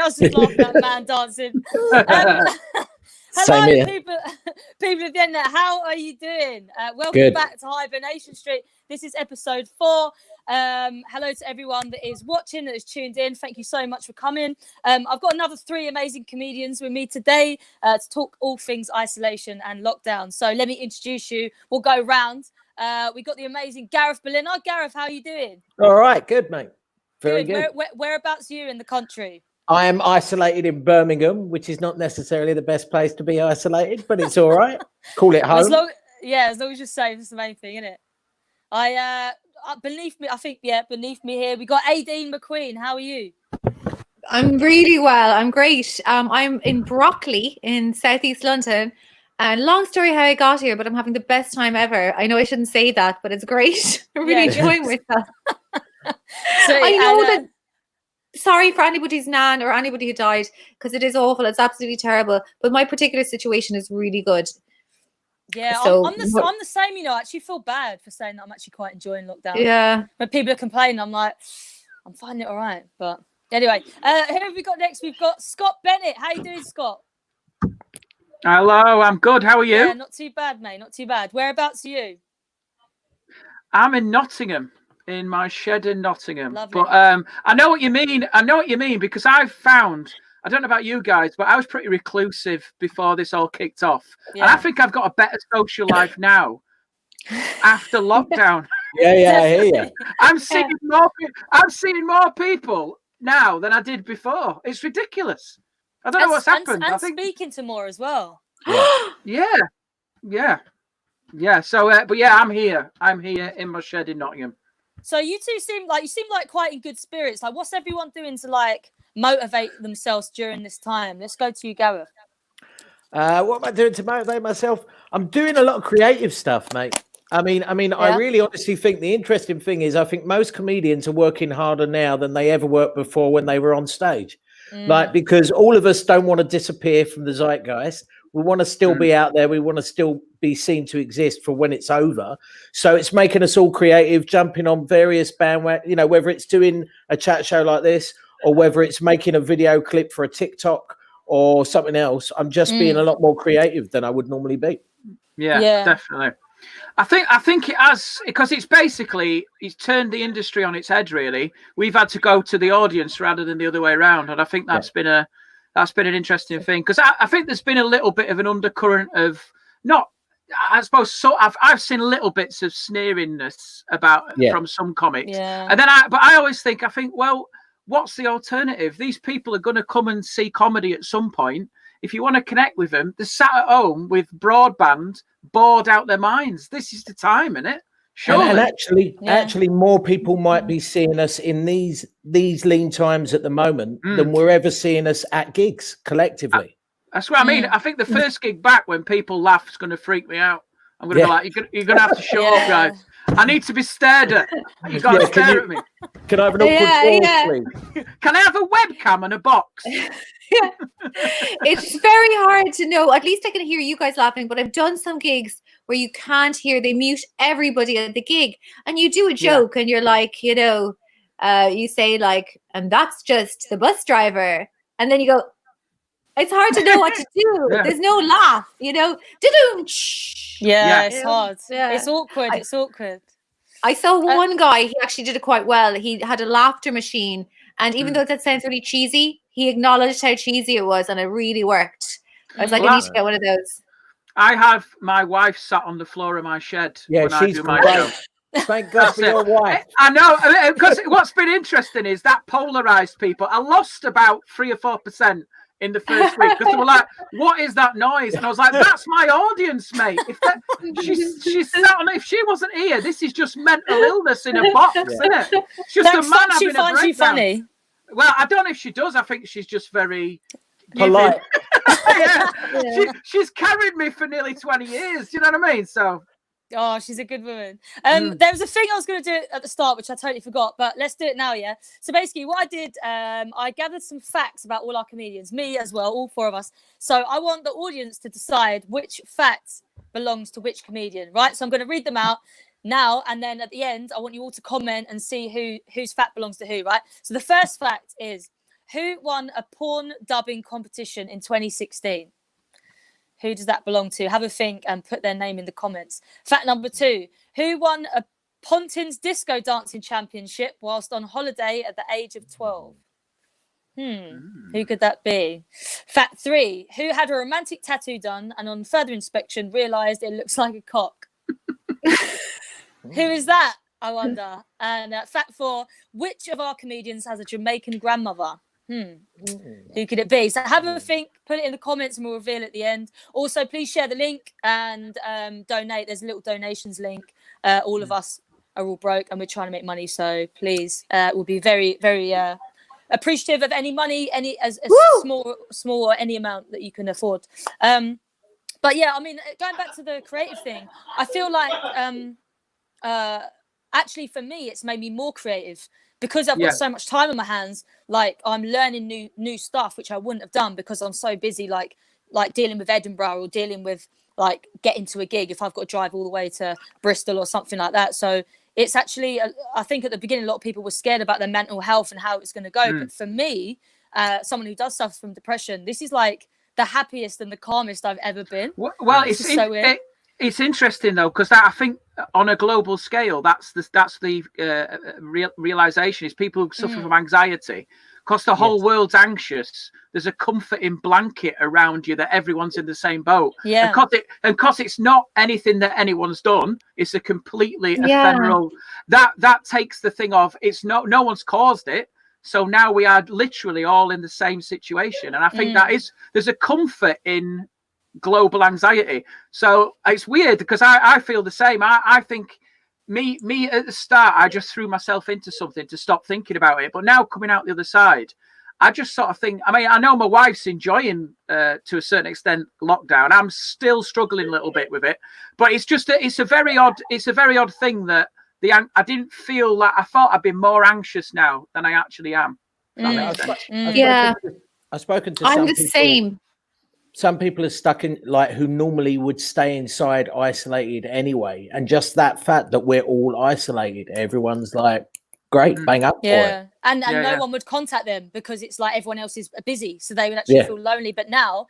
else is laughing at man dancing. Same Hello, here. people of the internet. How are you doing? Welcome Good. back to Hibernation Street. This is episode 4. Hello to everyone that is watching, that is tuned in. Thank you so much for coming. I've got another 3 amazing comedians with me today to talk all things isolation and lockdown. So let me introduce you. We'll go round. We got the amazing Gareth Berliner. Gareth, how are you doing? All right, good, mate. Very good. Whereabouts are you in the country? I am isolated in Birmingham, which is not necessarily the best place to be isolated, but it's all right. Call it home. As long as you're safe, it's the main thing, isn't it? Beneath me here, we got Aideen McQueen. How are you? I'm really well. I'm great. I'm in Broccoli in southeast London. And long story how I got here, but I'm having the best time ever. I know I shouldn't say that, but it's great. I'm really enjoying myself. So, I know that. Sorry for anybody's nan or anybody who died, because it is awful. It's absolutely terrible. But my particular situation is really good. Yeah, So, I'm the same. You know, I actually feel bad for saying that I'm actually quite enjoying lockdown. Yeah. When people are complaining, I'm like, I'm finding it all right. But anyway, who have we got next? We've got Scott Bennett. How you doing, Scott? Hello, I'm good. How are you? Yeah, not too bad, mate. Not too bad. Whereabouts are you? I'm in Nottingham, in my shed in Nottingham. Lovely. But I know what you mean. Because I've found, I don't know about you guys, but I was pretty reclusive before this all kicked off. Yeah. And I think I've got a better social life now after lockdown. Yeah, I hear you. I'm seeing more people now than I did before. It's ridiculous. I don't know what's happened. And speaking to more as well. Yeah. So, but yeah, I'm here. I'm here in my shed in Nottingham. So you two seem like quite in good spirits. Like, what's everyone doing to like motivate themselves during this time? Let's go to you, Gareth. What am I doing to motivate myself? I'm doing a lot of creative stuff, mate. I mean, I really honestly think the interesting thing is I think most comedians are working harder now than they ever worked before when they were on stage. Like, because all of us don't want to disappear from the zeitgeist. We want to still be out there. We want to still be seen to exist for when it's over. So it's making us all creative, jumping on various bandwagon, you know, whether it's doing a chat show like this or whether it's making a video clip for a TikTok or something else. I'm just being a lot more creative than I would normally be. Yeah, definitely. I think it has, because it's turned the industry on its head, really. We've had to go to the audience rather than the other way around. And I think that's been an interesting thing, because I think there's been a little bit of an undercurrent of I've seen little bits of sneeringness from some comics. And then I always think, well, what's the alternative? These people are going to come and see comedy at some point. If you want to connect with them, they're sat at home with broadband, bored out their minds. This is the time, isn't it? Sure. And actually, more people might be seeing us in these lean times at the moment than we're ever seeing us at gigs collectively. That's what I mean. I think the first gig back, when people laugh, is going to freak me out. I'm going to be like, you're going to have to shut up, guys. I need to be stared at. You got to stare at me. Can I have an awkward pause, please? Can I have a webcam and a box? It's very hard to know. At least I can hear you guys laughing, but I've done some gigs where you can't hear. They mute everybody at the gig, and you do a joke and you're like, you know, you say like, and that's just the bus driver. And then you go, it's hard to know what to do. There's no laugh, you know. It's hard. Yeah. It's awkward. It's awkward. I saw one guy, he actually did it quite well. He had a laughter machine, and even though that sounds really cheesy, he acknowledged how cheesy it was, and it really worked. I was like, I need to get one of those. I have my wife sat on the floor of my shed when I do my show. Thank God for your wife. I know, because what's been interesting is that polarized people. I lost about 3 or 4% in the first week because they were like, "What is that noise?" And I was like, "That's my audience, mate. She's sat on. If she wasn't here, this is just mental illness in a box, isn't it? It's just a man having a breakdown." She funny. Well, I don't know if she does. I think she's just very polite. She's carried me for nearly 20 years. Do you know what I mean? So. Oh, she's a good woman. There was a thing I was going to do at the start, which I totally forgot, but let's do it now, yeah? So basically what I did, I gathered some facts about all our comedians, me as well, all 4 of us. So I want the audience to decide which fact belongs to which comedian, right? So I'm going to read them out now, and then at the end, I want you all to comment and see whose fact belongs to who, right? So the first fact is, who won a porn dubbing competition in 2016? Who does that belong to? Have a think and put their name in the comments. Fact number 2, who won a Pontins disco dancing championship whilst on holiday at the age of 12? Who could that be? Fact 3, who had a romantic tattoo done and on further inspection realised it looks like a cock? Who is that, I wonder? And fact 4, which of our comedians has a Jamaican grandmother? Who could it be? So have a think, put it in the comments and we'll reveal at the end. Also, please share the link and donate. There's a little donations link. All of us are all broke and we're trying to make money. So please, we'll be very, very appreciative of any money, any as small or any amount that you can afford. But yeah, I mean, going back to the creative thing, I feel like actually for me, it's made me more creative because I've got so much time on my hands. Like I'm learning new stuff, which I wouldn't have done because I'm so busy, like dealing with Edinburgh or dealing with like getting to a gig if I've got to drive all the way to Bristol or something like that. So it's actually, I think at the beginning, a lot of people were scared about their mental health and how it's going to go. But for me, someone who does suffer from depression, this is like the happiest and the calmest I've ever been. Well, it's interesting though, because I think on a global scale, that's the realization is people who suffer from anxiety. Because the whole world's anxious, there's a comforting blanket around you that everyone's in the same boat. Yeah. And because it's not anything that anyone's done, it's a completely ephemeral. That takes the thing of it's no one's caused it. So now we are literally all in the same situation. And I think there's a comfort in global anxiety. So it's weird because I feel the same. I think me at the start, I just threw myself into something to stop thinking about it. But now coming out the other side, I just sort of think, I mean, I know my wife's enjoying to a certain extent lockdown. I'm still struggling a little bit with it, but it's a very odd thing that I didn't feel like I thought I'd been more anxious now than I actually am. I've spoken to I'm the same. Some people are stuck in who normally would stay inside isolated anyway. And just that fact that we're all isolated, everyone's like, great, bang up for it. And no one would contact them because it's like everyone else is busy. So they would actually feel lonely. But now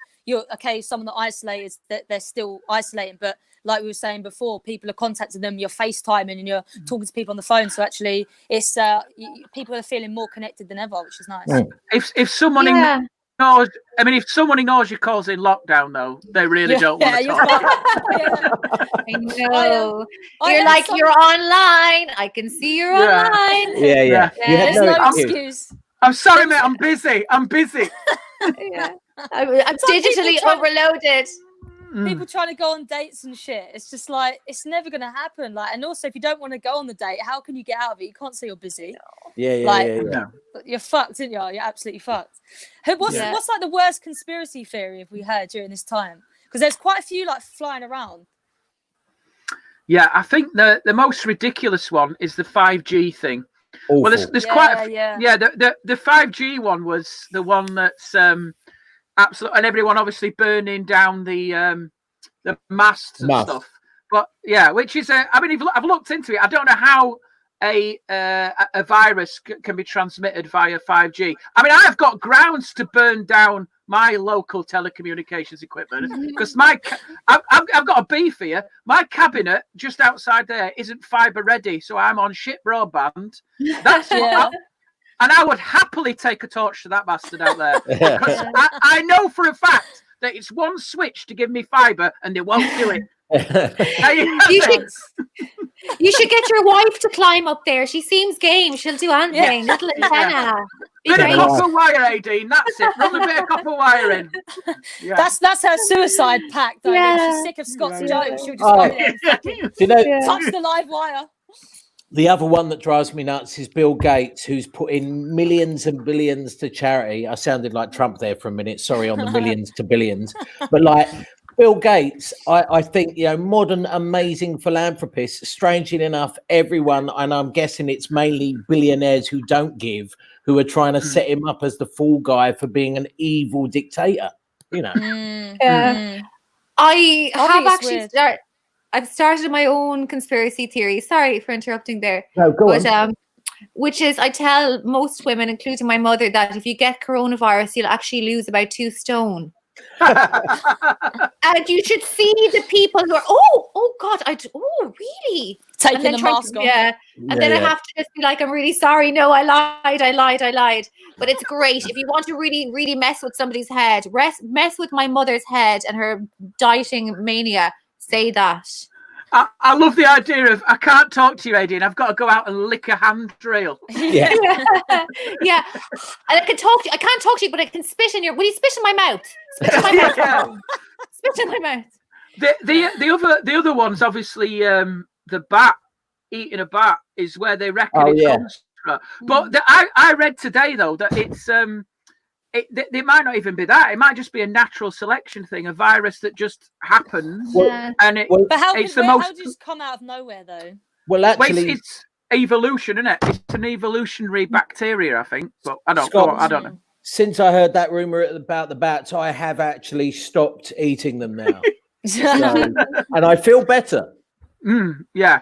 someone that isolated, they're still isolating. But like we were saying before, people are contacting them, you're FaceTiming and you're talking to people on the phone. So actually it's people are feeling more connected than ever, which is nice. If someone if someone ignores your calls in lockdown, though, they really don't want to talk. I know. You're online. I can see you're online. Yeah. There's no excuse. I'm sorry, mate. I'm busy. I'm digitally overloaded. People trying to go on dates and shit. It's just like it's never going to happen. Like, and also if you don't want to go on the date, how can you get out of it? You can't say you're busy. You're fucked, aren't you? You're absolutely fucked. What's like the worst conspiracy theory have we heard during this time? Because there's quite a few like flying around. Yeah, I think the most ridiculous one is the 5G thing. Awful. Well, there's quite the 5G one was the one that's absolutely, and everyone obviously burning down the masts and stuff. But which is I've looked into it. I don't know how a virus can be transmitted via 5G. I mean, I've got grounds to burn down my local telecommunications equipment because I've got a beef here. My cabinet just outside there isn't fiber ready, so I'm on shit broadband. That's and I would happily take a torch to that bastard out there because I know for a fact that it's one switch to give me fiber and they won't do it. You should get your wife to climb up there. She seems game. She'll do anything. Little antenna. Bit of copper wire, Aideen. That's it. Run a bit of copper wire in. Yeah. That's her suicide pact. Though. Yeah. She's sick of Scott's jokes. She'll just go there and touch the live wire. The other one that drives me nuts is Bill Gates, who's put in millions and billions to charity. I sounded like Trump there for a minute. Sorry, on the millions to billions. But like Bill Gates, I think, modern, amazing philanthropist. Strangely enough, everyone, and I'm guessing it's mainly billionaires who don't give, who are trying to set him up as the fall guy for being an evil dictator. I've started my own conspiracy theory. Sorry for interrupting there. No, go on. which is I tell most women, including my mother, that if you get coronavirus, you'll actually lose about 2 stone. And you should see the people who are, oh God, really? Taking the mask off. Yeah. And then I have to just be like, I'm really sorry. No, I lied. But it's great. If you want to really, really mess with somebody's head, mess with my mother's head and her dieting mania, say that. I love the idea of, I can't talk to you, Aidan. I've got to go out and lick a handrail. Yeah. Yeah. And I can talk to you. I can't talk to you, but I can spit in your, will you spit in my mouth? Spit in my mouth. Yeah. Spit in my mouth. The other one's obviously the bat, eating a bat is where they reckon comes from. But I read today though that it's it might not even be that. It might just be a natural selection thing, a virus that just happens. Yeah. And But how it's did the most. how did it come out of nowhere though? Well, actually, it's evolution, isn't it? It's an evolutionary bacteria, I think. But I don't know. Since I heard that rumor about the bats, I have actually stopped eating them now. And I feel better. Yeah.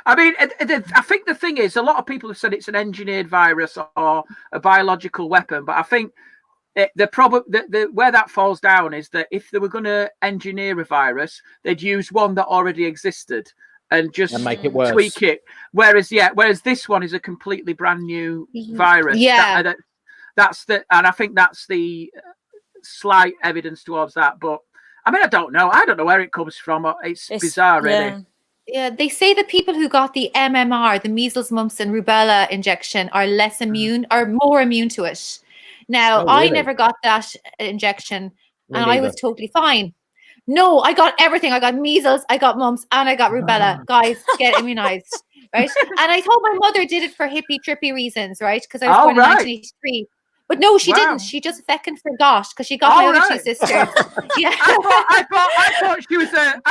I mean, I think the thing is, a lot of people have said it's an engineered virus or a biological weapon, but I think where that falls down is that if they were going to engineer a virus, they'd use one that already existed and just make it worse. Tweak it. Whereas this one is a completely brand new virus. Yeah. And I think that's the slight evidence towards that. But I mean, I don't know where it comes from. It's bizarre, really. Yeah, they say that people who got the MMR, the measles, mumps, and rubella injection, are less immune or more immune to it. Now, really? I never got that injection, and I was totally fine. No, I got everything. I got measles, I got mumps, and I got rubella. Guys, get immunized, right? And I told my mother did it for hippie trippy reasons, right? Because I was born in 1983. But no, she didn't. She just feckin' forgot because she got my other 2 sisters. Yeah, I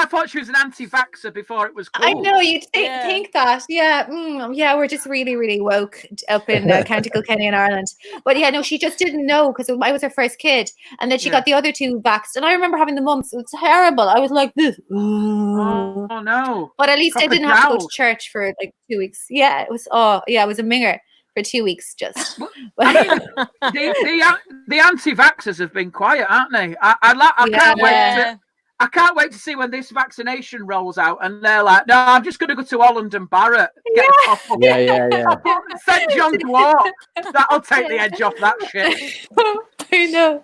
thought she was an anti-vaxxer before it was cool. I know you'd think that. Yeah, we're just really, really woke up in County Kilkenny in Ireland. But yeah, no, she just didn't know because I was her first kid, and then she got the other 2 vaxxed. And I remember having the mumps. It was terrible. I was like this. Oh no! But at least I didn't have to go to church for like 2 weeks. Yeah, it was. Oh yeah, it was a minger. For 2 weeks, just. I mean, the anti-vaxxers have been quiet, aren't they? I can't wait to see when this vaccination rolls out, and they're like, "No, I'm just going to go to Holland and Barrett." Yeah. Send John to walk. That'll take the edge off that shit. I know.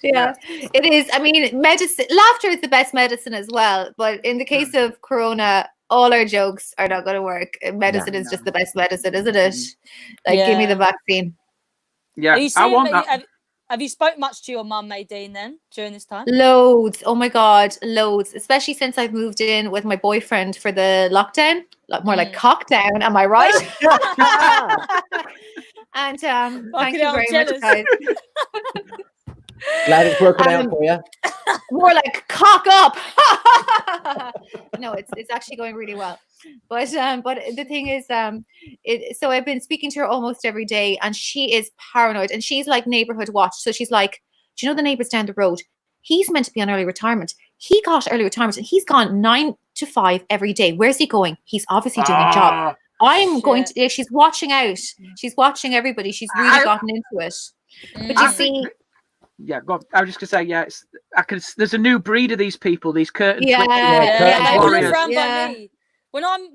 Yeah, it is. I mean, laughter is the best medicine as well. But in the case of Corona, all our jokes are not going to work. Medicine is just the best medicine, isn't it? Like, give me the vaccine. Yeah, I want that. Have you spoke much to your mum, Nadine, then during this time? Loads. Oh my God, loads. Especially since I've moved in with my boyfriend for the lockdown. More like cockdown, am I right? And thank you very much, guys. Glad it's working out for you. More like cock up. No, it's actually going really well. But the thing is, so I've been speaking to her almost every day, and she is paranoid, and she's like neighborhood watch. So she's like, do you know the neighbors down the road? He's meant to be on early retirement. He got early retirement, and he's gone 9 to 5 every day. Where's he going? He's obviously doing a job. I'm going to. She's watching out. She's watching everybody. She's really gotten into it. But you see. Yeah, go on. I was just gonna say, there's a new breed of these people, these curtain warriors. By me. When I'm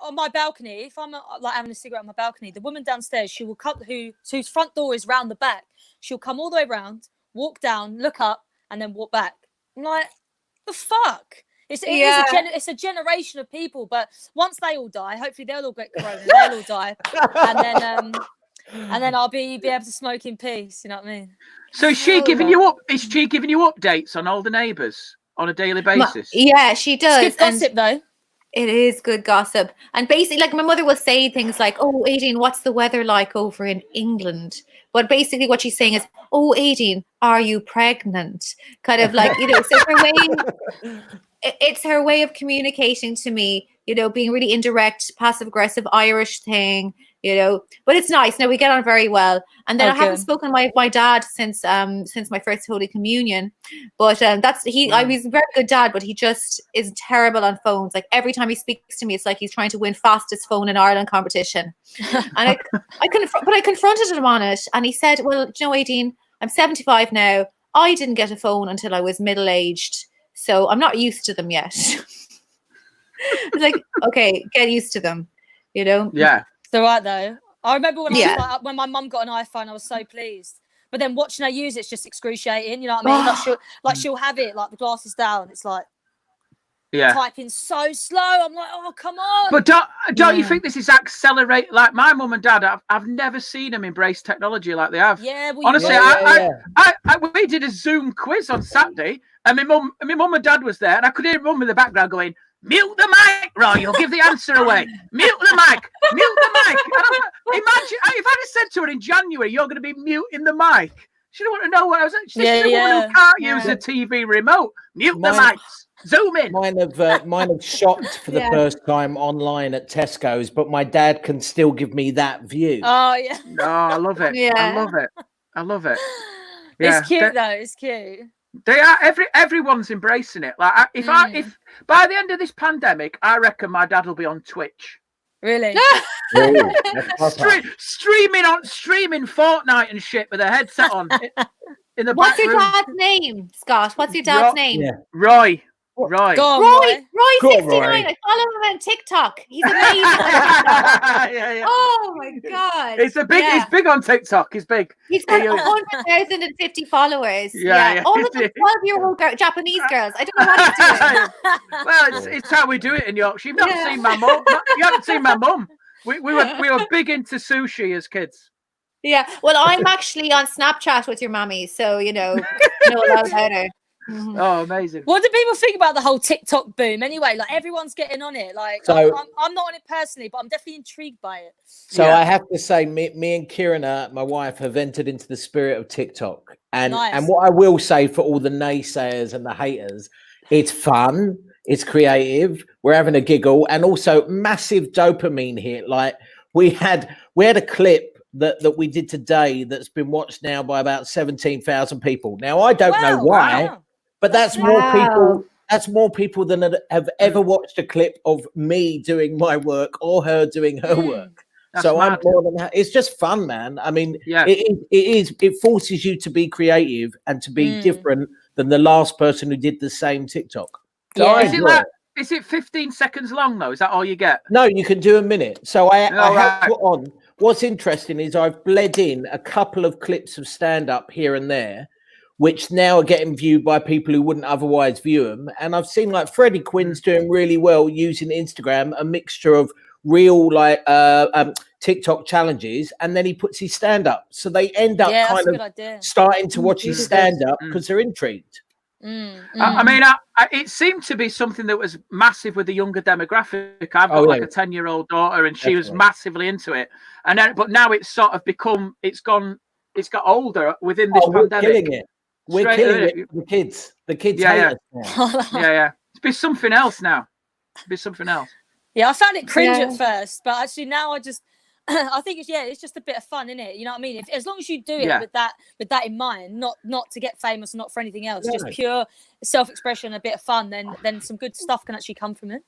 on my balcony, if I'm like having a cigarette on my balcony, the woman downstairs, she will come, whose front door is round the back. She'll come all the way around, walk down, look up, and then walk back. I'm like, the fuck? It's a generation of people, but once they all die, hopefully they'll all get corona, they'll all die, and then I'll be able to smoke in peace. You know what I mean? So is she giving you updates on all the neighbours on a daily basis? Yeah, she does. It's good gossip, though. It is good gossip. And basically, like, my mother will say things like, "Oh, Aideen, what's the weather like over in England?" But basically what she's saying is, "Oh, Aideen, are you pregnant?" Kind of like, so it's her way of communicating to me, being really indirect, passive-aggressive Irish thing, you know. But it's nice. Now we get on very well. And then I haven't spoken to my dad since my first Holy Communion. But I was a very good dad, but he just is terrible on phones. Like every time he speaks to me, it's like he's trying to win fastest phone in Ireland competition. And I confronted him on it, and he said, "Well, you know, Aideen, I'm 75 now. I didn't get a phone until I was middle-aged, so I'm not used to them yet." It's like, okay, get used to them, you know? Yeah. It's all right, though. I remember when my mum got an iPhone, I was so pleased. But then watching her use it's just excruciating, you know what I mean? She'll have it, like the glasses down. It's like typing so slow. I'm like, oh, come on. But don't you think this is accelerate? Like my mum and dad, I've never seen them embrace technology like they have. Yeah, well, honestly, we did a Zoom quiz on Saturday, and my mum and dad was there, and I could hear mum in the background going, "Mute the mic, Roy, you'll give the answer away. Mute the mic, mute the mic." And imagine if I'd have said to her in January, "You're going to be muting the mic," she didn't want to know what I was. She's a woman who can't use a TV remote. Mute the mics. Zoom in. Mine have shopped for the first time online at Tesco's, but my dad can still give me that view. Oh yeah. Oh, I love it. Yeah. I love it. Yeah. It's cute though. It's cute. They are everyone's embracing it. Like if by the end of this pandemic, I reckon my dad will be on Twitch. Really? Streaming Fortnite and shit with a headset on in the What's back your room. dad's name, Scott? What's your dad's name? Yeah. Roy. Go on, Roy 69. I follow him on TikTok. He's amazing. Yeah. Oh my god. He's big on TikTok. He's big. He's got 100,050 followers. Yeah. All of them 12-year-old Japanese girls. I don't know what he's doing. Well, it's how we do it in Yorkshire. You've not seen my mum. You haven't seen my mum. We were big into sushi as kids. Yeah. Well, I'm actually on Snapchat with your mommy, so you know a lot about her. Mm-hmm. Oh, amazing. What do people think about the whole TikTok boom anyway? Like everyone's getting on it. Like I'm not on it personally, but I'm definitely intrigued by it. So I have to say, me and Kieran, my wife, have entered into the spirit of TikTok. And what I will say for all the naysayers and the haters, it's fun, it's creative, we're having a giggle, and also massive dopamine hit. Like we had a clip that we did today that's been watched now by about 17,000 people. Now I don't know why. Wow. But that's more people. That's more people than have ever watched a clip of me doing my work or her doing her work. So mad. I'm more than it's just fun, man. I mean, it forces you to be creative and to be different than the last person who did the same TikTok. So is it 15 seconds long though? Is that all you get? No, you can do a minute. So I have put on. What's interesting is I've bled in a couple of clips of stand up here and there, which now are getting viewed by people who wouldn't otherwise view them. And I've seen like Freddie Quinn's doing really well using Instagram, a mixture of real like TikTok challenges, and then he puts his stand up. So they end up kind of starting to watch his stand up because they're intrigued. I mean, it seemed to be something that was massive with the younger demographic. I've got like a 10-year-old daughter, and she was massively into it. And then, but now it's sort of become, it's got older within this pandemic. We're killing it. The kids hate us now. Yeah. It's be something else now. Yeah, I found it cringe at first, but actually now I think it's just a bit of fun, isn't it? You know what I mean? As long as you do it with that in mind, not to get famous, not for anything else, just pure self-expression, a bit of fun, then some good stuff can actually come from it.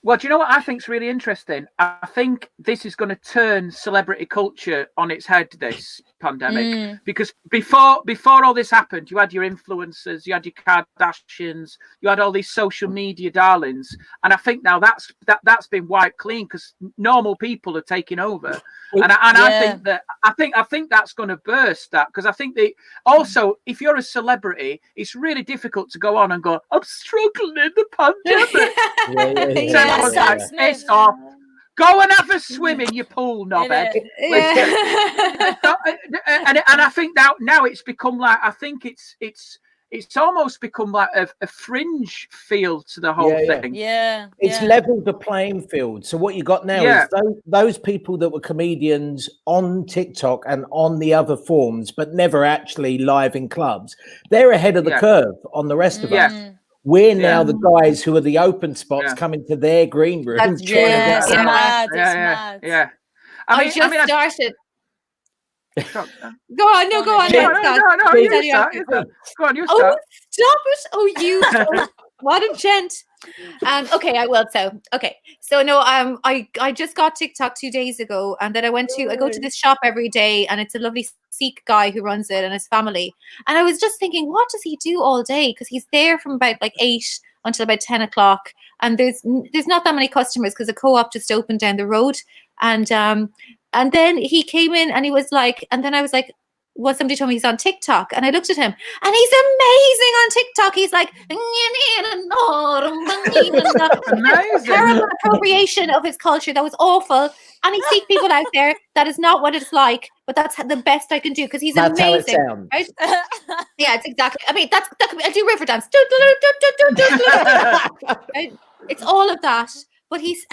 Well, do you know what I think is really interesting? I think this is going to turn celebrity culture on its head, this pandemic, because before all this happened, you had your influencers, you had your Kardashians, you had all these social media darlings, and I think now that's been wiped clean because normal people are taking over, I think that's going to burst that, because I think that also if you're a celebrity, it's really difficult to go on and go, I'm struggling in the pandemic. Piss off. Go and have a swim in your pool, knobhead. And I think now it's become like, I think it's almost become like a fringe feel to the whole thing. It's leveled the playing field. So what you got now is those people that were comedians on TikTok and on the other forms, but never actually live in clubs, they're ahead of the curve on the rest of us. We're now the guys who are the open spots coming to their green room. It's mad. I just started. Go on, no, go on. No, you start. Go on, you start. Oh, stop it! Oh, you. What a gent. Okay, I will. So no, I just got TikTok 2 days ago, and then I go to this shop every day, and it's a lovely Sikh guy who runs it and his family. And I was just thinking, what does he do all day? Because he's there from about like 8 until about 10 o'clock, and there's not that many customers because the co-op just opened down the road, and then he came in and he was like, and then I was like, well, somebody told me he's on TikTok, and I looked at him, and he's amazing on TikTok. He's like, amazing. Terrible appropriation of his culture. That was awful. And he seek people out there. That is not what it's like, but that's the best I can do because he's That's amazing. how it sounds. Right? Yeah, it's exactly. I mean, that could be, I do river dance. Right? It's all of that. But he's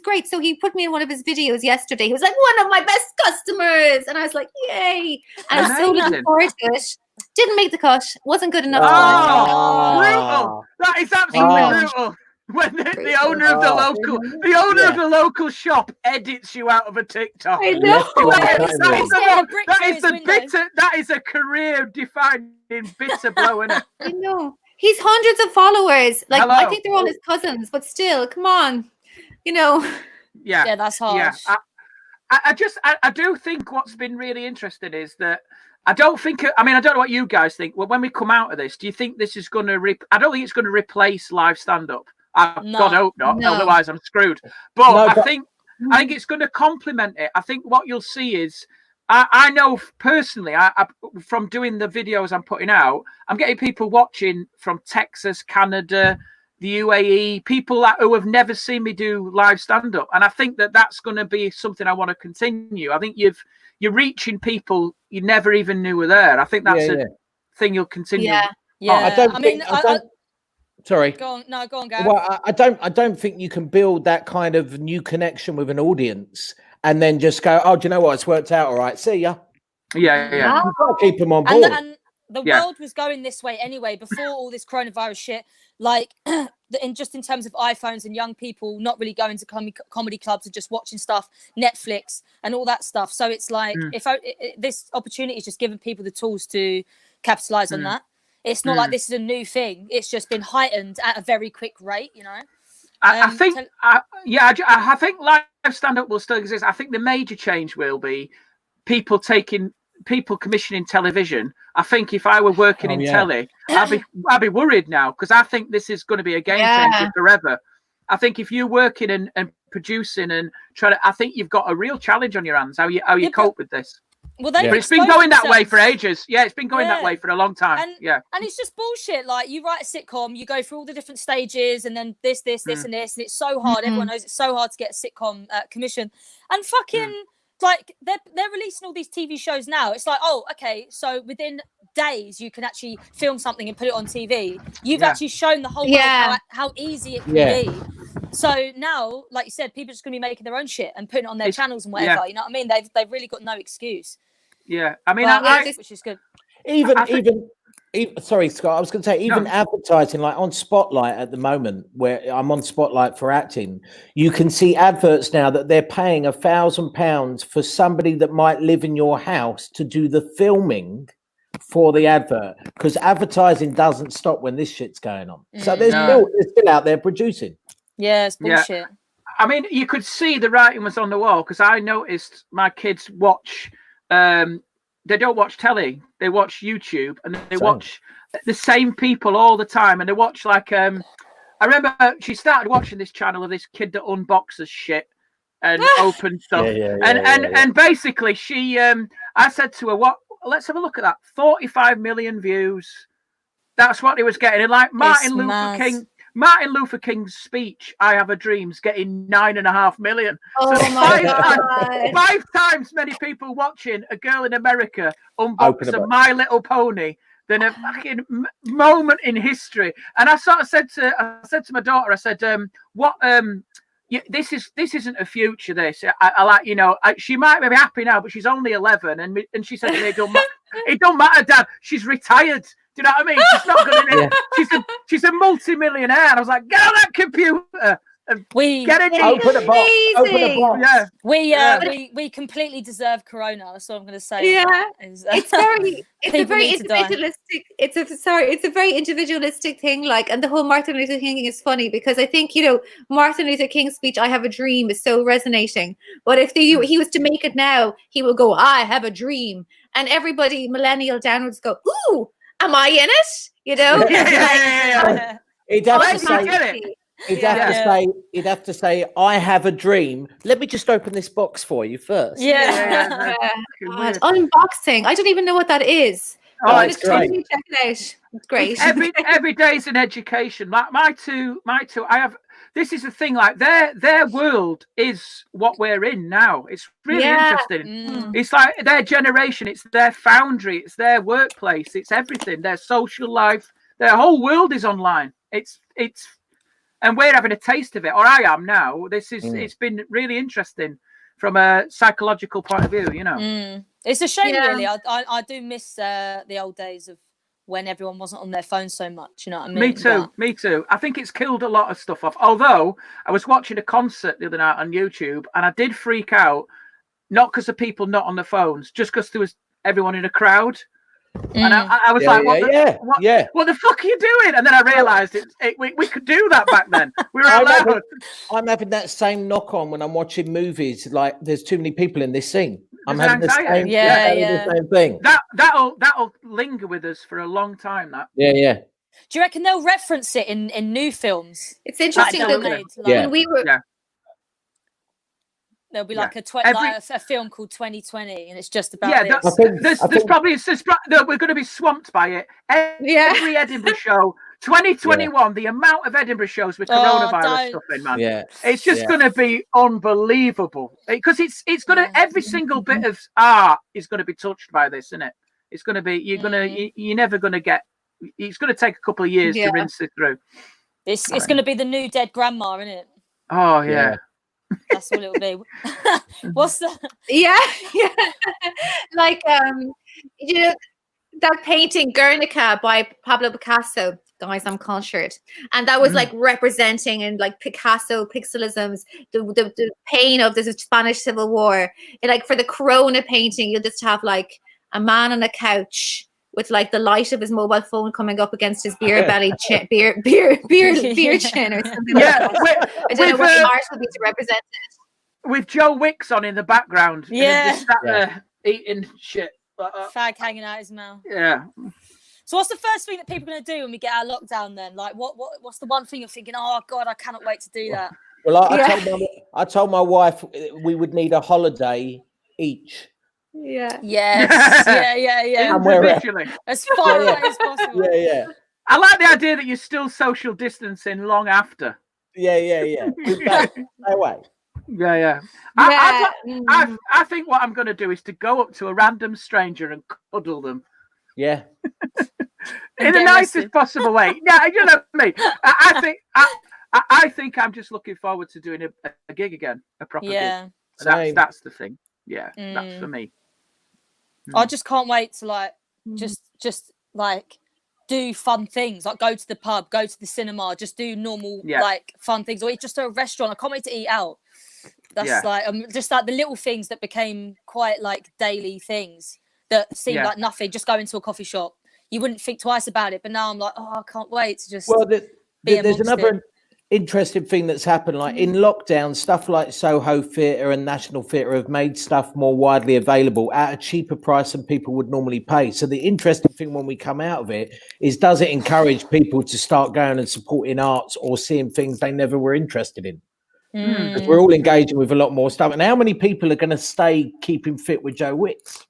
great. So he put me in one of his videos yesterday. He was like, one of my best customers. And I was like, yay. And I was so looking forward to it. Didn't make the cut. Wasn't good enough. Brutal. That is absolutely brutal. When the owner of the local shop edits you out of a TikTok. I know. That is a career defining bitter blow, isn't it? I know. He's hundreds of followers. Like, Hello. I think they're all his cousins, but still, come on. You know. Yeah, that's harsh. Yeah. I do think what's been really interesting is that I don't know what you guys think. Well, when we come out of this, do you think this is going to I don't think it's going to replace live stand-up. God hope not. No. Otherwise, I'm screwed. But I think it's going to complement it. I think what you'll see is, I know personally, from doing the videos I'm putting out, I'm getting people watching from Texas, Canada, the UAE, people who have never seen me do live stand-up. And I think that's going to be something I want to continue. I think you're reaching people you never even knew were there. I think that's a thing you'll continue. Yeah. Sorry. Go on, Gary. Well, I don't think you can build that kind of new connection with an audience and then just go, oh, do you know what? It's worked out all right. See ya. Yeah. You've got to keep them on board. And the world was going this way anyway before all this coronavirus shit. Like, in terms of iPhones and young people not really going to comedy clubs and just watching stuff, Netflix and all that stuff. So it's like, this opportunity is just giving people the tools to capitalize on that. It's not like this is a new thing. It's just been heightened at a very quick rate, you know. I think live stand-up will still exist. I think the major change will be people commissioning television. I think if I were working in telly, I'd be worried now because I think this is going to be a game changer forever. I think if you're working and producing and trying to, I think you've got a real challenge on your hands. How you cope with this? Well, but it's been going that way for ages. Yeah, it's been going that way for a long time. And it's just bullshit. Like, you write a sitcom, you go through all the different stages, and then this, and this, and it's so hard. Everyone knows it's so hard to get a sitcom commission. And fucking like they're releasing all these TV shows now. It's like, oh, okay, so within days you can actually film something and put it on TV. You've actually shown the whole world how easy it can be. So now, like you said, people are just going to be making their own shit and putting it on their channels and whatever. You know what I mean? They've really got no excuse. Yeah, I mean, which is good. Even sorry, Scott, I was going to say, advertising, like on Spotlight at the moment, where I'm on Spotlight for acting, you can see adverts now that they're paying £1,000 for somebody that might live in your house to do the filming for the advert, because advertising doesn't stop when this shit's going on. So they're still out there producing. Yeah, it's bullshit. Yeah. I mean, you could see the writing was on the wall, because I noticed my kids watch. They don't watch telly, they watch YouTube, and they watch the same people all the time, and they watch like I remember she started watching this channel of this kid that unboxes shit and opens stuff. And basically she I said to her, let's have a look at that. 45 million views. That's what he was getting. And like Martin Luther King's speech, I Have a Dream's getting 9.5 million. Oh, so my God. 5 times many people watching a girl in America unbox a My Little Pony than a fucking moment in history. And I sort of said to my daughter, I said, this isn't a future. This I like, you know, she might be happy now, but she's only 11, and she said to me, it don't matter, Dad. She's retired. Do you know what I mean? She's not going to. She's a multi-millionaire. And I was like, get on that computer. We Get it. Open a box. Open a Amazing. box. Yeah. we completely deserve Corona. That's what I'm going to say. Yeah. Is, It's a People very need to die. individualistic. It's a very individualistic thing. Like, and the whole Martin Luther King thing is funny because I think Martin Luther King's speech, "I have a dream," is so resonating. But if he was to make it now, he will go, "I have a dream," and everybody millennial downwards go, "Ooh, am I in it?" Yeah. He'd have to I say. get it. He'd have to say, "I have a dream. Let me just open this box for you first." Yeah. God, unboxing. I don't even know what that is. Oh, I'm it's gonna great. totally check it out. It's great. Every day's an education. My two. I have. This is the thing. Like their world is what we're in now. It's really interesting. Mm. It's like their generation. It's their foundry. It's their workplace. It's everything. Their social life. Their whole world is online. It's. And we're having a taste of it, or I am now. It's been really interesting from a psychological point of view, It's a shame, Yeah. really. I do miss the old days of when everyone wasn't on their phone so much. You know what I mean? Me too. I think it's killed a lot of stuff off. Although I was watching a concert the other night on YouTube, and I did freak out, not because of people not on their phones, just because there was everyone in a crowd. And I was like, what the fuck are you doing? And then I realised we could do that back then. We were allowed. I'm having that same knock on when I'm watching movies. Like, there's too many people in this scene. I'm having the same, the same thing. That'll linger with us for a long time. That. Yeah. Do you reckon they'll reference it in new films? It's interesting that when we were. There'll be like a film called 2020, and it's just about this. We're going to be swamped by it. Every Edinburgh show, 2021. The amount of Edinburgh shows with coronavirus stuff in, man. Yeah, it's just going to be unbelievable because it's going to every single bit of art is going to be touched by this, isn't it? It's going to be you're never going to get. It's going to take a couple of years to rinse it through. It's going to be the new dead grandma, isn't it? Oh yeah. That's what it'll be. What's the? Yeah. Like that painting Guernica by Pablo Picasso. Guys, I'm cultured, and that was like representing and like Picasso pixelisms, the pain of the Spanish Civil War. And like for the Corona painting, you'll just have like a man on a couch with like the light of his mobile phone coming up against his beer belly beer chin or something like that. I don't know what the art would be to represent it. With Joe Wicks on in the background. Yeah. Just sat there eating shit. Fag hanging out his mouth. Yeah. So what's the first thing that people are going to do when we get out of lockdown then? Like what's the one thing you're thinking, oh God, I cannot wait to do that? Well, I told my wife we would need a holiday each. Yeah. Yes. Yeah. Individually. As far away as possible. Yeah. I like the idea that you're still social distancing long after. Yeah. No way. Yeah. I think what I'm going to do is to go up to a random stranger and cuddle them. Yeah. In the nicest possible way. Yeah, you know what I mean. I think I'm just looking forward to doing a gig again, a proper gig. That's the thing. Yeah, that's for me. I just can't wait to like just like do fun things, like go to the pub, go to the cinema, just do normal like fun things, or just to a restaurant. I can't wait to eat out. That's like just like the little things that became quite like daily things that seemed like nothing. Just go into a coffee shop, you wouldn't think twice about it, but now I'm like, oh, I can't wait to just. Well, there's another interesting thing that's happened. Like in lockdown, stuff like Soho Theatre and National Theatre have made stuff more widely available at a cheaper price than people would normally pay. So the interesting thing when we come out of it is, does it encourage people to start going and supporting arts or seeing things they never were interested in? Because we're all engaging with a lot more stuff. And how many people are going to stay keeping fit with Joe Wicks?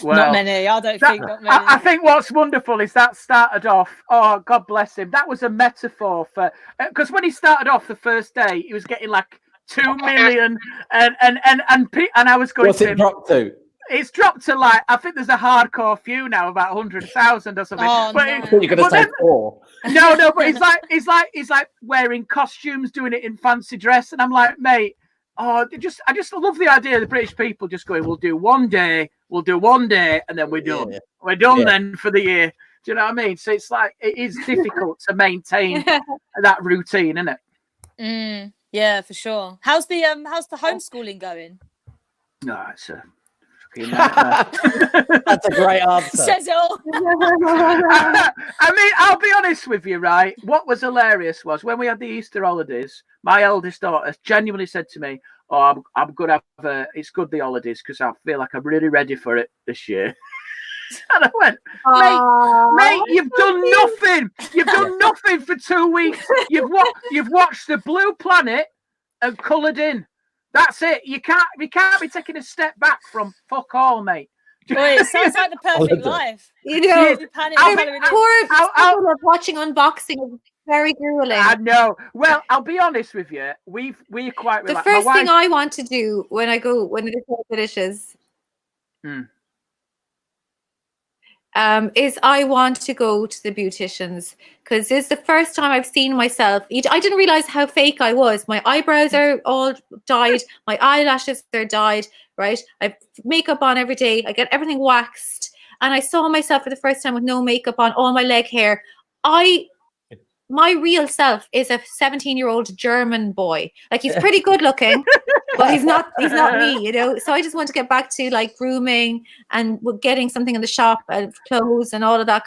Well, not many. I don't think not many. I think what's wonderful is that started off. Oh, God bless him. That was a metaphor for, because when he started off the first day, he was getting like 2 million, and I was going. What's it dropped to? It's dropped to like, I think there's a hardcore few now, about 100,000 or something. Oh, but no. You're gonna say 4. No, but he's like wearing costumes, doing it in fancy dress, and I'm like, mate. Oh, I just love the idea of the British people just going, we'll do one day, and then we're done. We're done then for the year. Do you know what I mean? So it's like, it is difficult to maintain that routine, isn't it? Yeah, for sure. How's the homeschooling going? No, it's a fucking nightmare. That's a great answer. Says it all. I mean, I'll be honest with you, right? What was hilarious was when we had the Easter holidays, my eldest daughter genuinely said to me, "Oh, I'm gonna have it's good the holidays because I feel like I'm really ready for it this year." And I went, mate, you've done nothing. You've done nothing for 2 weeks. You've watched The Blue Planet and coloured in. That's it. You can't be taking a step back from fuck all, mate. Boy, it sounds like the perfect life. You know, poor I'll people watching unboxing is very grueling. I know. Well, I'll be honest with you. We're quite relaxed. The first thing I want to do when the show finishes is I want to go to the beauticians because it's the first time I've seen myself. I didn't realize how fake I was. My eyebrows are all dyed. My eyelashes are dyed, right? I have makeup on every day. I get everything waxed. And I saw myself for the first time with no makeup on, all my leg hair. My real self is a 17-year-old German boy. Like, he's pretty good looking, but he's not me, you know? So I just want to get back to like grooming and getting something in the shop and clothes and all of that.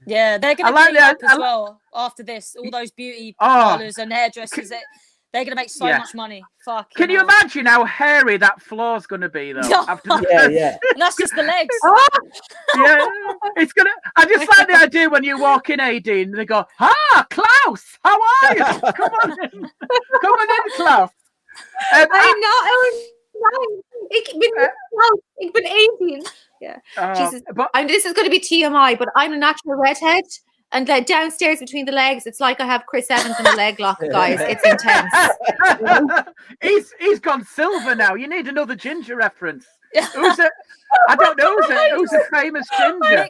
Yeah, they're going to clean up as well after this. All those beauty parlors and hairdressers, they're going to make so much money. Fuck. Can you imagine how hairy that floor's going to be, though? Yeah. And that's just the legs. Yeah, it's going to... I just like the idea when you walk in, AD, and they go, Klaus, how are you? Come on in. Come on in, Klaus. Ik ben 18. Yeah. Jesus. This is going to be TMI, but I'm a natural redhead. And like downstairs between the legs, it's like I have Chris Evans in a leg lock, guys. It's intense. He's gone silver now. You need another ginger reference. I don't know who's a famous ginger.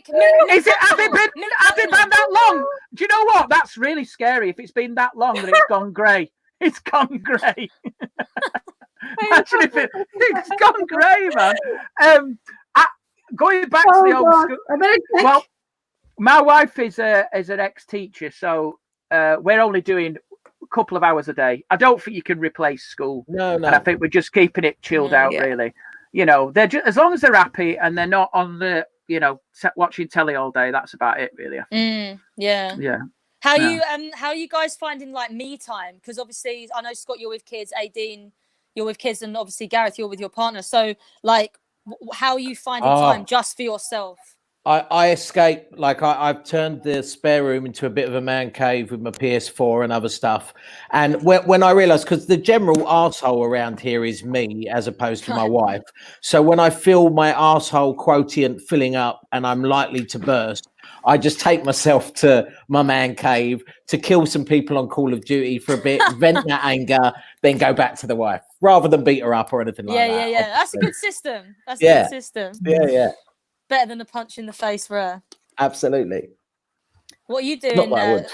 Has it been that long? Do you know what? That's really scary. If it's been that long that it's gone grey. It's gone grey. Imagine if it's gone grey, man. Going back to the old school. Well, my wife is an ex-teacher, so we're only doing a couple of hours a day. I don't think you can replace school. No. And I think we're just keeping it chilled out, really. You know, they're just, as long as they're happy and they're not on the, watching telly all day. That's about it, really. Yeah. How are you guys finding like me time? Because obviously, I know Scott, you're with kids. Aideen, you're with kids, and obviously Gareth, you're with your partner. So, like, how are you finding time just for yourself? I escape, like I've turned the spare room into a bit of a man cave with my PS4 and other stuff. And when I realised, because the general arsehole around here is me as opposed to my wife. So when I feel my arsehole quotient filling up and I'm likely to burst, I just take myself to my man cave to kill some people on Call of Duty for a bit, vent that anger, then go back to the wife rather than beat her up or anything like that. Yeah. That's a good system. That's a good system. Yeah. Better than a punch in the face for her. Absolutely. What are you doing? Not that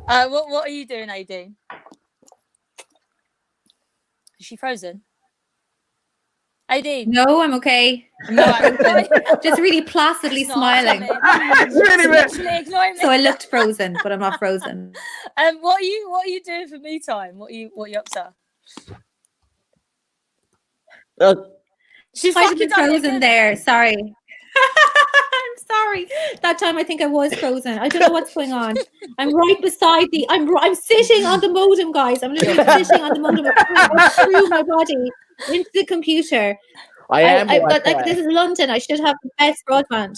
I would. What are you doing, AD? Is she frozen? AD? No, I'm okay. No, I'm okay. Just really placidly smiling. Ignoring me. So I looked frozen, but I'm not frozen. What are you doing for me time? What are you up to? She's might have been frozen there. Sorry. I'm sorry. That time I think I was frozen. I don't know what's going on. I'm right beside I'm sitting on the modem, guys. I'm literally sitting on the modem through my body into the computer. This is London. I should have the best broadband.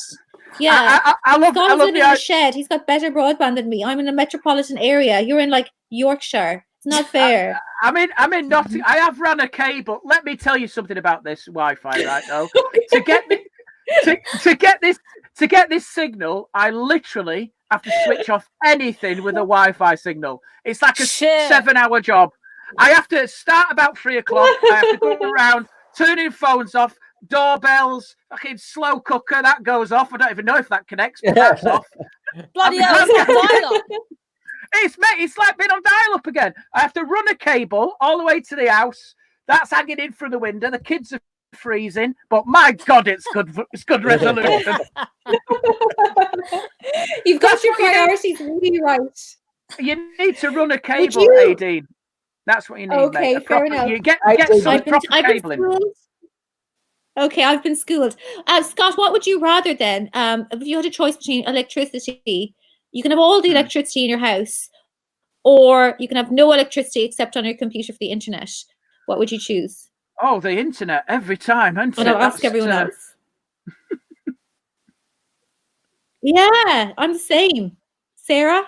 Yeah. I love in the shed. He's got better broadband than me. I'm in a metropolitan area. You're in like Yorkshire. It's not fair. I'm in Nottingham. I have run a cable. Let me tell you something about this Wi-Fi, right? Though, to get this signal, I literally have to switch off anything with a Wi-Fi signal. It's like a 7-hour job. I have to start about 3 o'clock. I have to go around, turning phones off, doorbells, fucking slow cooker that goes off. I don't even know if that connects, but that's off. Bloody hell! It's like being on dial-up again. I have to run a cable all the way to the house. That's hanging in through the window. The kids are freezing, but my God, it's good. It's good resolution. You've got your priorities really right. You need to run a cable, you? Aideen. That's what you need, Okay, mate. fair enough. You get Aideen, some I've been proper cabling. schooled. Okay, I've been schooled. Scott, what would you rather then? If you had a choice between electricity, you can have all the electricity in your house, or you can have no electricity except on your computer for the internet. What would you choose? Oh, the internet every time, isn't And it? I'll ask everyone else. Yeah, I'm the same. Sarah,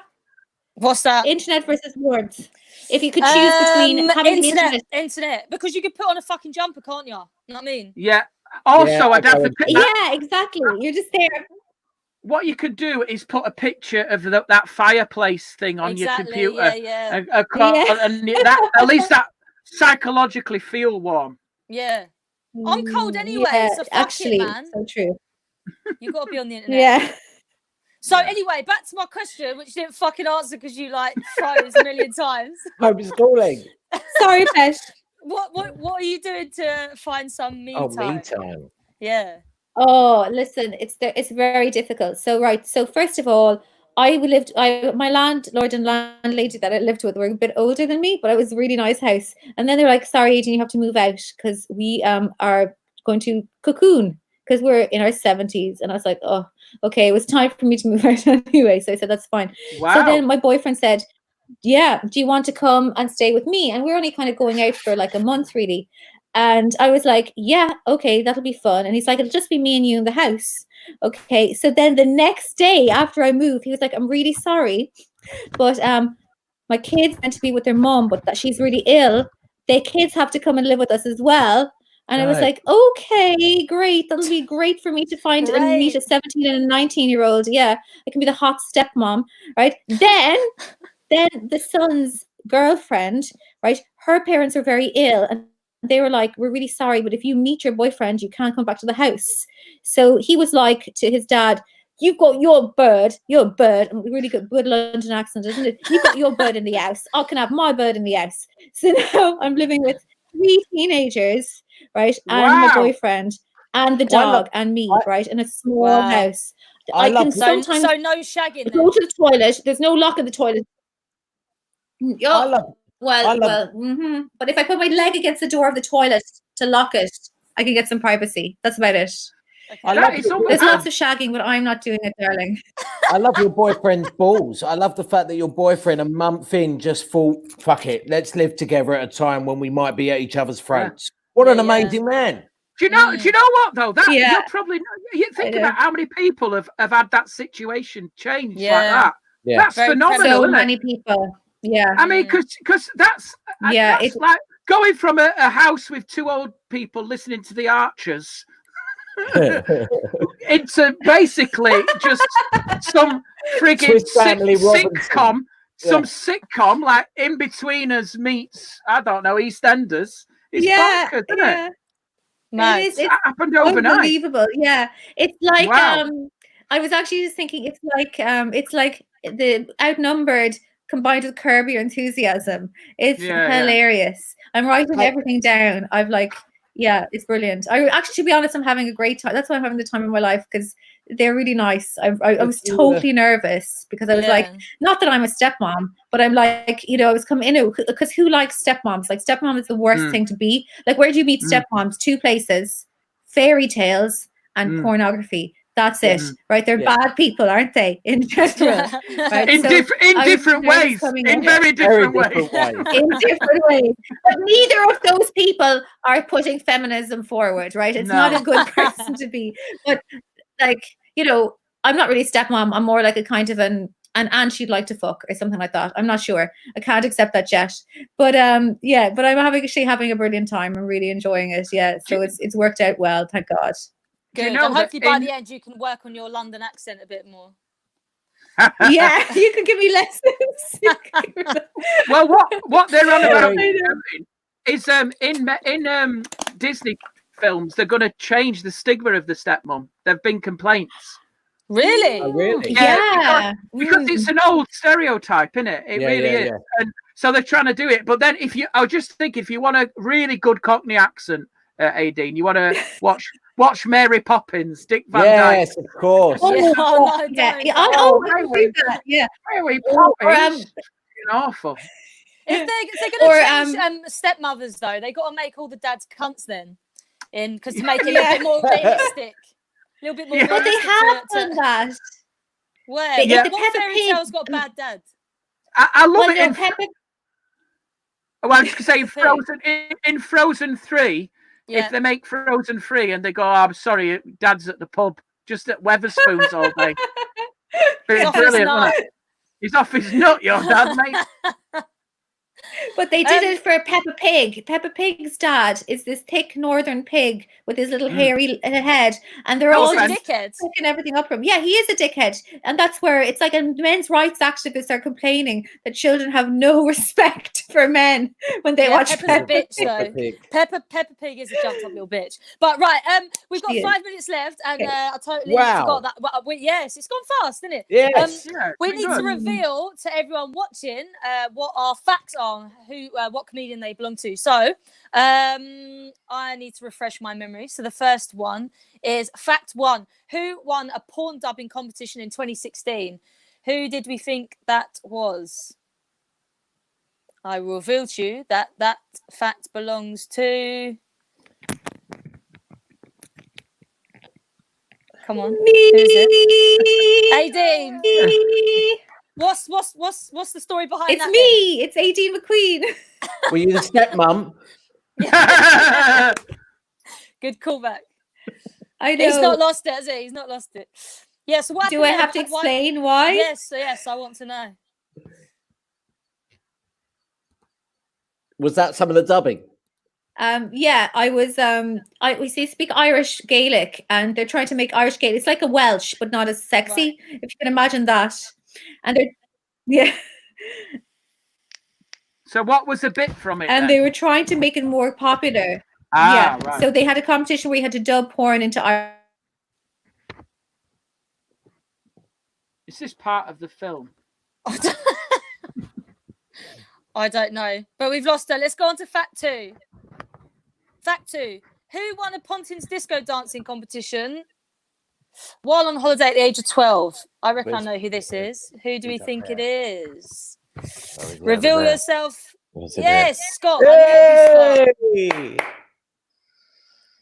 What's that? internet versus words. If you could choose between having the internet, because you could put on a fucking jumper, can't you? You know what I mean? Yeah. Also, Yeah, I'd have to pick Yeah, exactly. You're just there. What you could do is put a picture of that fireplace thing on your computer. Yeah. And that, at least that psychologically feel warm. Yeah. I'm cold anyway, so fuck actually, it, man. So true. You've got to be on the internet. Yeah. So anyway, back to my question, which you didn't fucking answer because you like froze a million times. Homeschooling. Sorry, Pesh. What are you doing to find some me time? Me time. Yeah. Oh, listen, it's very difficult. So first of all, my landlord and landlady that I lived with were a bit older than me, but it was a really nice house. And then they're like, "Sorry, Adrian, you have to move out because we are going to cocoon because we're in our 70s." And I was like, "Oh, okay." It was time for me to move out anyway, so I said that's fine. Wow. So then my boyfriend said, "Yeah, do you want to come and stay with me?" And we're only kind of going out for like a month, really. And I was like, "Yeah, okay, that'll be fun." And he's like, "It'll just be me and you in the house." Okay. So then the next day after I moved, he was like, "I'm really sorry, but my kids meant to be with their mom, but that she's really ill. Their kids have to come and live with us as well." And I was like, "Okay, great. That'll be great for me to find and meet a 17 and a 19-year-old. Yeah, I can be the hot stepmom, right?" Then the son's girlfriend, right? Her parents were very ill, and they were like, "We're really sorry, but if you meet your boyfriend, you can't come back to the house." So he was like to his dad, "You've got your bird, really good London accent, isn't it? You've got your bird in the house. I can have my bird in the house." So now I'm living with 3 teenagers, right? And my boyfriend and the dog and me, right? In a small house. I can sometimes so no shagging. Go to the toilet. There's no lock in the toilet. But if I put my leg against the door of the toilet to lock it, I can get some privacy. That's about it. Okay. There's lots of shagging, but I'm not doing it, darling. I love your boyfriend's balls. I love the fact that your boyfriend a month in just thought, "Fuck it, let's live together at a time when we might be at each other's throats." What an amazing man. Do you know what though? You're probably you think about how many people have had that situation change like that. Yeah. That's Very phenomenal. So many people. Yeah. I mean, because that's it's like going from a house with 2 old people listening to the Archers into basically just some frigging sitcom, sitcom like In-Betweeners meets, I don't know, EastEnders. It's bonkers, isn't it? It's happened overnight. Unbelievable. Yeah. It's like I was actually just thinking it's like the Outnumbered combined with Curb Your Enthusiasm. It's hilarious. I'm writing everything down. It's brilliant. To be honest, I'm having a great time. That's why I'm having the time of my life, because they're really nice. I was totally nervous because I was like, not that I'm a stepmom, but I'm like, I was coming in because who likes stepmoms? Like, stepmom is the worst thing to be. Like, where do you meet stepmoms? 2 places: fairy tales and pornography. That's it, right? They're bad people, aren't they? In general, right? In different ways, in very different ways. In different ways. But neither of those people are putting feminism forward, right? It's not a good person to be. But I'm not really stepmom. I'm more like a kind of an aunt she'd like to fuck or something like that. I'm not sure. I can't accept that yet. But but I'm having a brilliant time. I'm really enjoying it. Yeah. So it's worked out well, thank God. Good. And hopefully by the end you can work on your London accent a bit more. Yeah, you can give me lessons. Well, what they're on about is in Disney films, they're going to change the stigma of the stepmom. There've been complaints. Really? Oh, really? Yeah. Because it's an old stereotype, isn't it? It really is. Yeah. And so they're trying to do it. But then if you want a really good Cockney accent, Aideen, you want to watch Mary Poppins, Dick Van Dyke. Yes, of course. Mary Poppins. awful. If they're going Or, to change stepmothers, though, they got to make all the dads cunts then, because to make it a little bit more realistic, a little bit more. Yeah. But they realistic have done that. Where? They- What the Peppa fairy Pig- tale's got bad dads? I love Well, it no, in Peppa, well, I was just saying Peppa Frozen in Frozen 3. Yeah. If they make Frozen 3 and they go, oh, I'm sorry, Dad's at the pub, just at Weatherspoons all day. It's off his brilliant, nut. isn't it? He's off his nut, your dad, mate. but they did it for Peppa Pig. Peppa Pig's dad is this thick northern pig with his little hairy head, and they're all He's a just dickhead. fucking everything up from. Yeah, he is a dickhead, and that's where it's like men's rights activists are complaining that children have no respect for men when they Yeah, watch Peppa's a Peppa bitch, Pig. though. Pig. Peppa Pig is a jumped up little bitch. But right, we've got She is. 5 minutes left, and Okay. I totally Wow. forgot that. Well, yes, it's gone fast, isn't it? Yes. Yeah, We it's need good. to reveal to everyone watching what our facts are, what comedian they belong to. So I need to refresh my memory. So the first one is fact 1. Who won a porn dubbing competition in 2016? Who did we think that was? I will reveal to you that fact belongs to... Come on. Me. Who's it? Aideen. Me. What's the story behind It's that? me. It's Aideen McQueen. Were you the stepmom? Good callback. I know. He's not lost it, has he? He's not lost it. Yeah, so what Do I happened have to then? explain why? Yes, I want to know. Was that some of the dubbing? Yeah, I was we speak Irish Gaelic, and they're trying to make Irish Gaelic. It's like a Welsh, but not as sexy, if you can imagine that. And they're yeah. So what was a bit from it? And then? they were trying to make it more popular. Ah, yeah. right. So they had a competition where you had to dub porn into Irish. Is this part of the film? I don't know, but we've lost her. Let's go on to fact 2. Fact 2. Who won a Pontins disco dancing competition while on holiday at the age of 12? I reckon I know who this is. Who do we think it is? Reveal yourself. Yes, Scott. I knew it would be Scott. Hey!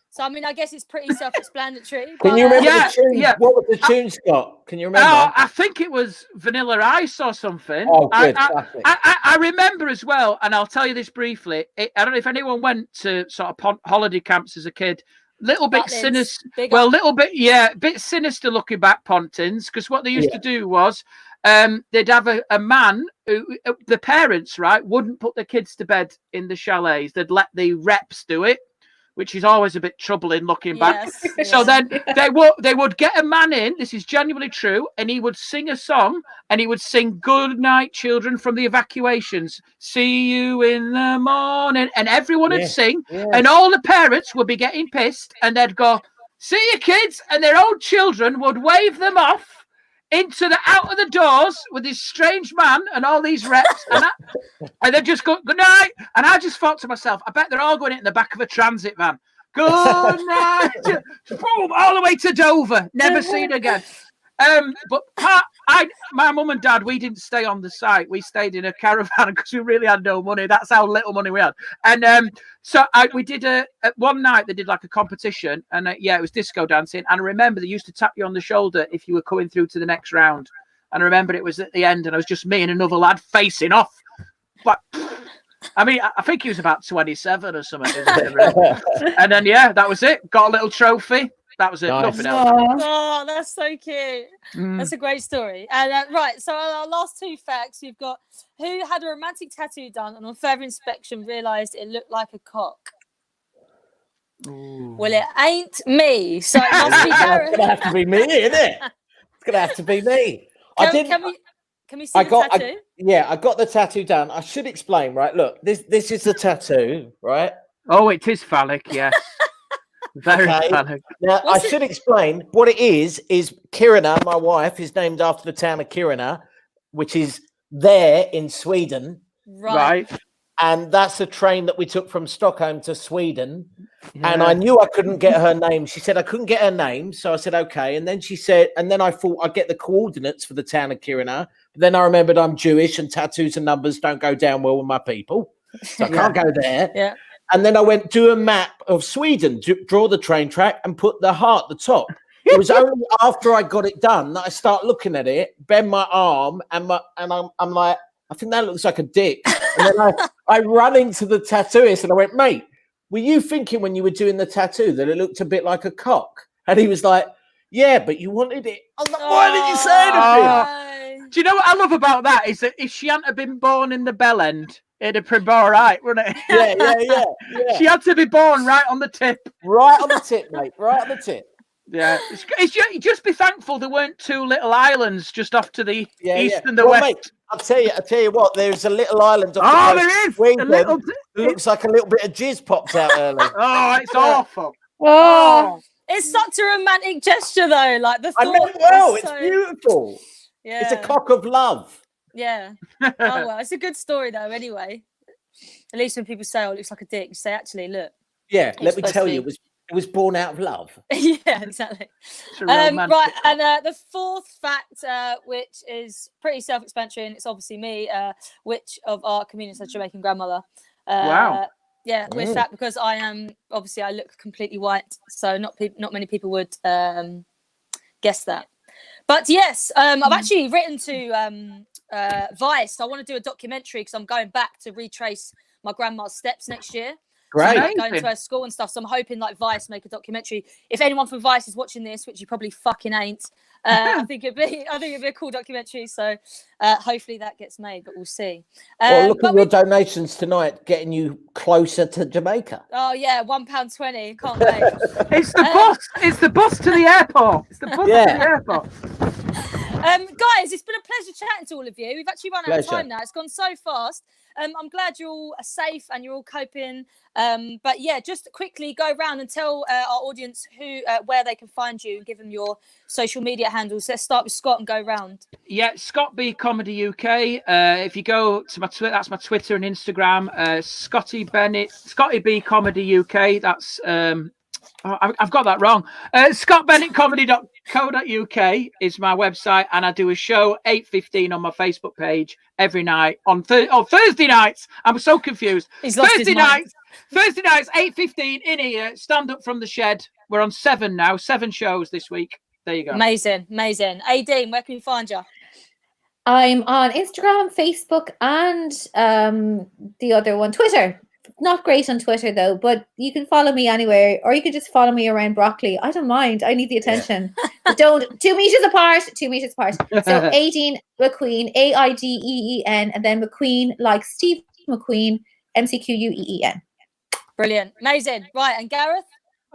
So, I mean, I guess it's pretty self-explanatory. Can but, you remember Yeah, the tune? yeah. What was the tune, Scott? Can you remember? I think it was Vanilla Ice or something. Oh, good. I remember as well, and I'll tell you this briefly. I don't know if anyone went to sort of holiday camps as a kid. Little bit Butlins, sinister. big Well, up. little bit, yeah, bit sinister looking back, Pontins, because what they used to do was they'd have a man who the parents, right, wouldn't put their kids to bed in the chalets. They'd let the reps do it, which is always a bit troubling looking back. Yes, So yes. then they would get a man in, this is genuinely true, and he would sing a song, and he would sing "Good Night Children" from the Evacuations. See you in the morning. And everyone would sing, and all the parents would be getting pissed, and they'd go, "See you, kids," and their own children would wave them off out of the doors with this strange man and all these reps, and they'd just go, "Good night." And I just thought to myself, I bet they're all going in the back of a transit van. Good night. Boom, all the way to Dover. Never seen again. But my mum and dad, we didn't stay on the site. We stayed in a caravan because we really had no money. That's how little money we had. And so we did one night. They did like a competition, and it was disco dancing. And I remember they used to tap you on the shoulder if you were coming through to the next round. And I remember it was at the end, and it was just me and another lad facing off. But I mean, I think he was about 27 or something. And then that was it. Got a little trophy. That was it. Nice. Nothing else. Oh, that's so cute. That's a great story. And right, so our last 2 facts, we've got who had a romantic tattoo done and on further inspection realised it looked like a cock. Ooh. Well, it ain't me, so it must be It's Gareth. gonna have to be me, isn't it? It's gonna have to be me. Can we see the tattoo? I got the tattoo done. I should explain, right? Look, this is the tattoo, right? Oh, it is phallic, yes. Very Okay. phallic. Now, What's I should explain what it is Kiruna, my wife, is named after the town of Kiruna, which is there in Sweden. Right. And that's a train that we took from Stockholm to Sweden. And I knew I couldn't get her name. She said I couldn't get her name. So I said, okay. And then she said, and then I thought I'd get the coordinates for the town of Kiruna. But then I remembered I'm Jewish and tattoos and numbers don't go down well with my people. So I can't go there. Yeah. And then I went, do a map of Sweden, draw the train track and put the heart at the top. It was only after I got it done that I start looking at it, bend my arm, and I'm like, I think that looks like a dick. And then I run into the tattooist and I went, mate, were you thinking when you were doing the tattoo that it looked a bit like a cock? And he was like, yeah, but you wanted it. I was like, why did you say anything? Do you know what I love about that is that if she hadn't have been born in the bell end, it'd have been all right, wouldn't it? Yeah. She had to be born right on the tip. Right on the tip, mate. Right on the tip. Yeah. Just be thankful there weren't two little islands just off to the east and the west. Mate, I'll tell you what, there's a little island off the coast there is! Sweden, it looks like a little bit of jizz pops out early. Oh, it's awful. Oh. It's such a romantic gesture, though. Like the thought. It's beautiful. Yeah. It's a cock of love. Yeah. Oh well, it's a good story though. Anyway, at least when people say, "Oh, it looks like a dick," you say, "Actually, look." Yeah, let me tell you, it was born out of love. Yeah, exactly. Right, and the fourth fact, which is pretty self-explanatory, and it's obviously me, which of our comedians has a Jamaican grandmother. Wow. Yeah, with that because I am obviously I look completely white, so not many people would guess that. But yes, I've actually written to Vice. I want to do a documentary because I'm going back to retrace my grandma's steps next year. Great. So, going to her school and stuff. So I'm hoping like Vice make a documentary. If anyone from Vice is watching this, which you probably fucking ain't, I think it'd be a cool documentary. So hopefully that gets made, but we'll see. Well, look at your donations tonight, getting you closer to Jamaica. Oh yeah, £1.20. Can't wait. It's the bus. It's the bus to the airport. It's the bus to the airport. Guys, it's been a pleasure chatting to all of you. We've actually run out of time now. It's gone so fast. I'm glad you're all safe and you're all coping. But yeah, just quickly go around and tell our audience where they can find you and give them your social media handles. Let's start with Scott and go round. Yeah, Scott B Comedy UK. If you go to my Twitter, that's my Twitter and Instagram. Scotty B Comedy UK. That's I've got that wrong. ScottBennettComedy.co.uk is my website, and I do a show 8:15 on my Facebook page every night on Thursday nights. I'm so confused. Thursday nights, 8:15 in here. Stand up from the shed. We're on 7 now. 7 shows this week. There you go. Amazing. Aideen, where can we find you? I'm on Instagram, Facebook, and the other one, Twitter. Not great on Twitter though, but you can follow me anywhere, or you can just follow me around broccoli. I don't mind. I need the attention. But don't 2 meters apart. 2 meters apart. So Aideen McQueen, AIDEEN, and then McQueen like Steve McQueen, McQueen. Brilliant, amazing. Right, and Gareth.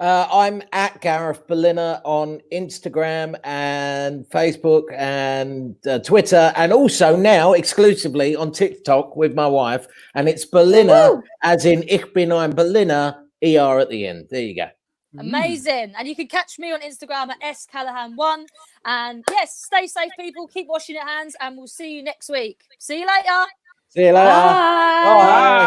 I'm at Gareth Berliner on Instagram and Facebook and Twitter, and also now exclusively on TikTok with my wife. And it's Berliner, as in Ich bin ein Berliner, ER at the end. There you go. Amazing. And you can catch me on Instagram at SCallahan1. And yes, stay safe, people. Keep washing your hands, and we'll see you next week. See you later. See you later. Bye. Bye.